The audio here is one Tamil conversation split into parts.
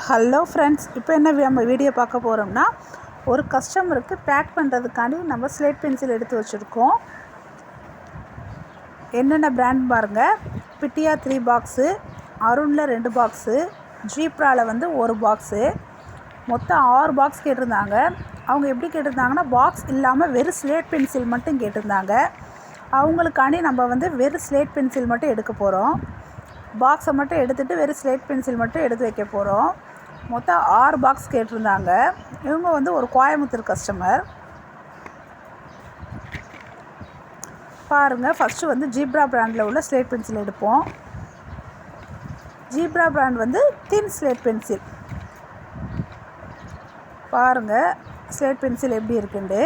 ஹலோ ஃப்ரெண்ட்ஸ், இப்போ என்ன நம்ம வீடியோ பார்க்க போகிறோம்னா, ஒரு கஸ்டமருக்கு பேக் பண்ணுறதுக்காண்டி நம்ம ஸ்லேட் பென்சில் எடுத்து வச்சுருக்கோம். என்னென்ன பிராண்ட் பாருங்கள். பிட்டியா 3 பாக்ஸு, அருணில் 2 பாக்ஸு, ஜீப்ராவில் வந்து 1 பாக்ஸு, மொத்தம் 6 பாக்ஸ் கேட்டிருந்தாங்க. அவங்க எப்படி கேட்டிருந்தாங்கன்னா, பாக்ஸ் இல்லாமல் வெறும் ஸ்லேட் பென்சில் மட்டும் கேட்டிருந்தாங்க. அவங்களுக்காண்டி நம்ம வந்து வெறும் ஸ்லேட் பென்சில் மட்டும் எடுக்க போகிறோம். பாக்ஸை மட்டும் எடுத்துகிட்டு வெறும் ஸ்லேட் பென்சில் மட்டும் எடுத்து வைக்க போகிறோம். மொத்தம் 6 பாக்ஸ் கேட்டிருந்தாங்க. இவங்க வந்து ஒரு கோயம்புத்தூர் கஸ்டமர். பாருங்கள், ஃபஸ்ட்டு வந்து ஜீப்ரா பிராண்டில் உள்ள ஸ்லேட் பென்சில் எடுப்போம். ஜீப்ரா பிராண்ட் வந்து தின் ஸ்லேட் பென்சில். பாருங்கள் ஸ்லேட் பென்சில் எப்படி இருக்குண்டு.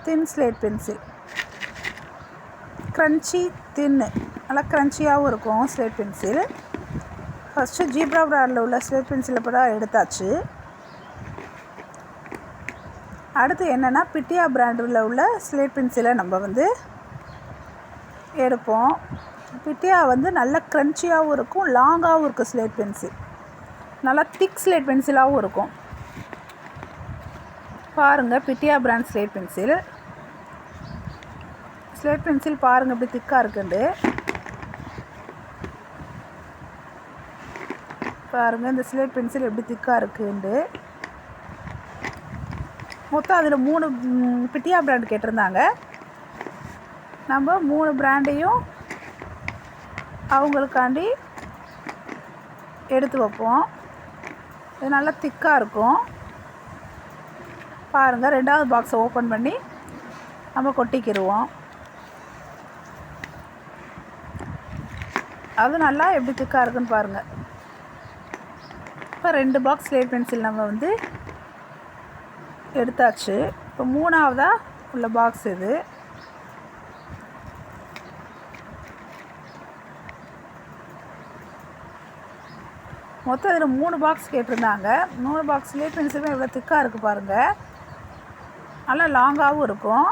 தின் ஸ்லேட் பென்சில், க்ரன்ச்சி தின்னு, நல்லா க்ரன்ச்சியாகவும் இருக்கும் ஸ்லேட் பென்சில். ஃபஸ்ட்டு ஜீப்ரா பிராண்டில் உள்ள ஸ்லேட் பென்சிலை கூட எடுத்தாச்சு. அடுத்து என்னென்னா, பிட்டியா பிராண்டில் உள்ள ஸ்லேட் பென்சிலை நம்ம வந்து எடுப்போம். பிட்டியா வந்து நல்ல க்ரன்ச்சியாகவும் இருக்கும், லாங்காகவும் இருக்கும் ஸ்லேட் பென்சில். நல்லா திக் ஸ்லேட் பென்சிலாகவும் இருக்கும். பாருங்கள் பிட்டியா brand slate pencil. Slate pencil பாருங்கள் எப்படி திக்காக இருக்குண்டு. பாருங்கள் இந்த ஸ்லேட் பென்சில் எப்படி திக்காக இருக்குண்டு. மொத்தம் அதில் 3 பிட்டியா பிராண்ட் கேட்டிருந்தாங்க. நம்ம 3 பிராண்டையும் அவங்களுக்காண்டி எடுத்து வைப்போம். இது நல்லா திக்காக இருக்கும். பாருங்கள், 2வது பாக்ஸை ஓப்பன் பண்ணி நம்ம கொட்டிக்கிடுவோம். அது நல்லா எப்படி திக்காக இருக்குன்னு பாருங்கள். இப்போ 2 பாக்ஸ் ஸ்லேட் பென்சில் நம்ம வந்து எடுத்தாச்சு. இப்போ 3வதாக உள்ள பாக்ஸ் இது. மொத்தம் இதில் 3 பாக்ஸ் கேட்டிருந்தாங்க. 3 பாக்ஸ் ஸ்லேட் பென்சிலுமே எவ்வளோ திக்காக இருக்குது பாருங்கள். நல்லா லாங்காகவும் இருக்கும்.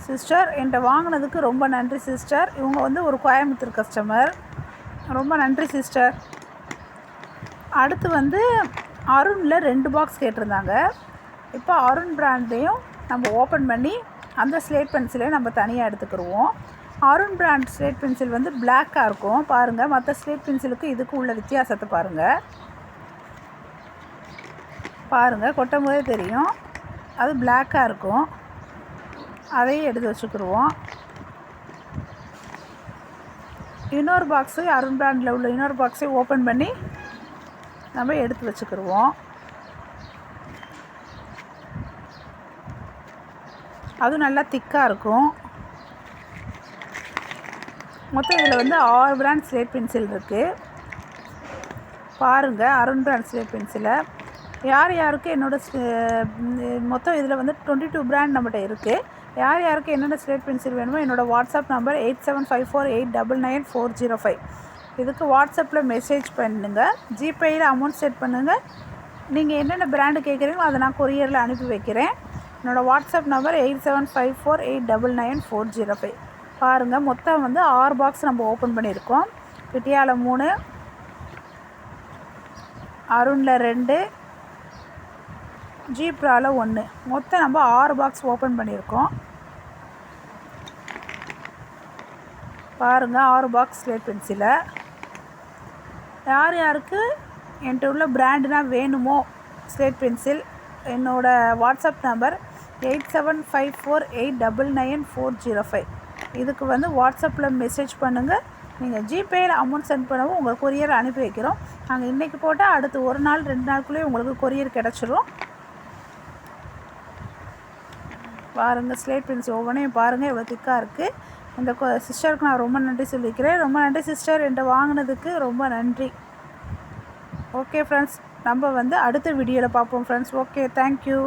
சிஸ்டர், என்கிட்ட வாங்கினதுக்கு ரொம்ப நன்றி சிஸ்டர். இவங்க வந்து ஒரு கோயம்புத்தூர் கஸ்டமர். ரொம்ப நன்றி சிஸ்டர். அடுத்து வந்து அருணில் 2 பாக்ஸ் கேட்டிருந்தாங்க. இப்போ அருண் பிராண்டையும் நம்ம ஓப்பன் பண்ணி அந்த ஸ்லேட் பென்சிலையும் நம்ம தனியாக எடுத்துக்கிடுவோம். அருண் பிராண்ட் ஸ்லேட் பென்சில் வந்து பிளாக்காக இருக்கும். பாருங்கள், மற்ற ஸ்லேட் பென்சிலுக்கு இதுக்கு உள்ள வித்தியாசத்தை பாருங்கள். பாருங்கள், கொட்டும் போதே தெரியும் அது பிளாக்காக இருக்கும். அதையும் எடுத்து வச்சுக்கிடுவோம். இன்னொரு பாக்ஸு அருண் பிராண்டில் உள்ள இன்னொரு பாக்ஸை ஓப்பன் பண்ணி நம்ம எடுத்து வச்சுக்கிடுவோம். அதுவும் நல்லா திக்காக இருக்கும். மொத்தம் இதில் வந்து 6 பிராண்ட் ஸ்லேட் பென்சில் இருக்குது. பாருங்கள் அருண் பிராண்ட் ஸ்லேட் பென்சிலை. யார் யாருக்கு மொத்தம் இதில் வந்து 22 பிராண்ட் நம்மகிட்ட இருக்குது. யார் யாருக்கு என்னென்ன ஸ்லேட் பென்சில் வேணுமோ என்னோடய வாட்ஸ்அப் நம்பர் 8754894405. இதுக்கு வாட்ஸ்அப்பில் மெசேஜ் பண்ணுங்கள். ஜிபேயில் அமௌண்ட் செட் பண்ணுங்கள். நீங்கள் என்னென்ன பிராண்டு கேட்குறீங்களோ அதை நான் கொரியரில் அனுப்பி வைக்கிறேன். என்னோடய வாட்ஸ்அப் நம்பர் 8754894405. பாருங்கள், மொத்தம் வந்து 6 பாக்ஸ் நம்ம ஓப்பன் பண்ணியிருக்கோம். பிட்டியாவில் 3, அருணில் 2, ஜீப்ராவில் 1. மொத்தம் நம்ம 6 பாக்ஸ் ஓப்பன் பண்ணியிருக்கோம். பாருங்கள் 6 பாக்ஸ் ஸ்லேட் பென்சிலை. யார் யாருக்கு என்கிட்ட உள்ள பிராண்டுனா வேணுமோ ஸ்லேட் பென்சில், என்னோடய வாட்ஸ்அப் நம்பர் 8754899405. இதுக்கு வந்து வாட்ஸ்அப்பில் மெசேஜ் பண்ணுங்கள். நீங்கள் ஜிபேயில் அமௌண்ட் சென்ட் பண்ணவும் உங்கள் கொரியர் அனுப்பி வைக்கிறோம். நாங்கள் இன்றைக்கி போட்டால் அடுத்து 1 நாள் 2 நாளுக்குள்ளேயே உங்களுக்கு கொரியர் கிடச்சிரும். பாருங்கள் ஸ்லேட் பென்சில் ஒவ்வொன்றையும் பாருங்கள் எவ்வளோ திக்காக இருக்குது. இந்த சிஸ்டருக்கு நான் ரொம்ப நன்றி சொல்லிக்கிறேன். ரொம்ப நன்றி சிஸ்டர், என்கிட்ட வாங்கினதுக்கு ரொம்ப நன்றி. ஓகே ஃப்ரெண்ட்ஸ், நம்ம வந்து அடுத்த வீடியோவில் பார்ப்போம் ஃப்ரெண்ட்ஸ். Okay, thank you.